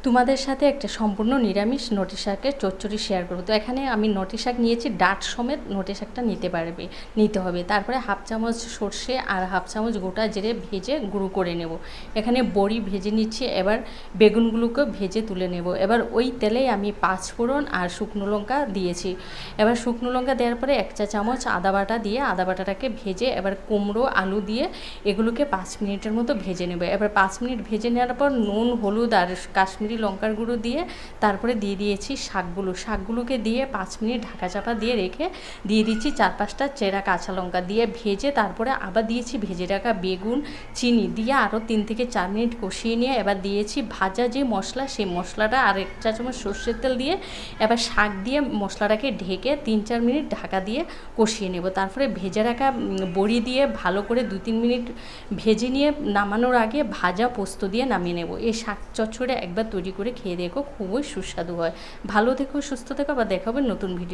তোমাদের সাথে একটা সম্পূর্ণ নিরামিষ নটি শাকের চচ্চড়ি শেয়ার করবো। তো এখানে আমি নটি শাক নিয়েছি, ডাঁট সমেত নটি শাকটা নিতে হবে। তারপরে হাফ চামচ সর্ষে আর হাফ চামচ গোটা জিরে ভেজে গুঁড়ো করে নেব। এখানে বড়ি ভেজে নিচ্ছি, এবার বেগুনগুলোকে ভেজে তুলে নেব। এবার ওই তেলেই আমি পাঁচফোড়ন আর শুকনো লঙ্কা দিয়েছি। এবার শুকনো লঙ্কা দেওয়ার পরে 1 চা চামচ আদা বাটা দিয়ে আদা বাটাটাকে ভেজে এবার কুমড়ো আলু দিয়ে এগুলোকে 5 মিনিটের মতো ভেজে নেব। এবার 5 মিনিট ভেজে নেওয়ার পর নুন, হলুদ আর কাশ্মীরি লঙ্কার গুঁড়ো দিয়ে তারপরে দিয়ে দিয়েছি শাকগুলোকে দিয়ে 5 মিনিট ঢাকা চাপা দিয়ে রেখে দিয়ে দিচ্ছি 4-5টা চেরা কাঁচা লঙ্কা দিয়ে ভেজে তারপরে আবার দিয়েছি ভেজে রাখা বেগুন, চিনি দিয়ে আরও 3 থেকে 4 মিনিট কষিয়ে নিয়ে এবার দিয়েছি ভাজা যে মশলা, সেই মশলাটা আর 1 চা চামচ সর্ষের তেল দিয়ে এবার শাক দিয়ে মশলাটাকে ঢেকে 3-4 মিনিট ঢাকা দিয়ে কষিয়ে নেব। তারপরে ভেজে রাখা বড়ি দিয়ে ভালো করে 2-3 মিনিট ভেজে নিয়ে নামানোর আগে ভাজা পোস্ত দিয়ে নামিয়ে নেব। এই শাক চচ্চড়ি একবার তৈরি করে খেয়ে দেখো, খুবই সুস্বাদু হয়। ভালো থেকো, সুস্থ থেকো, আবার দেখা হবে নতুন ভিডিও।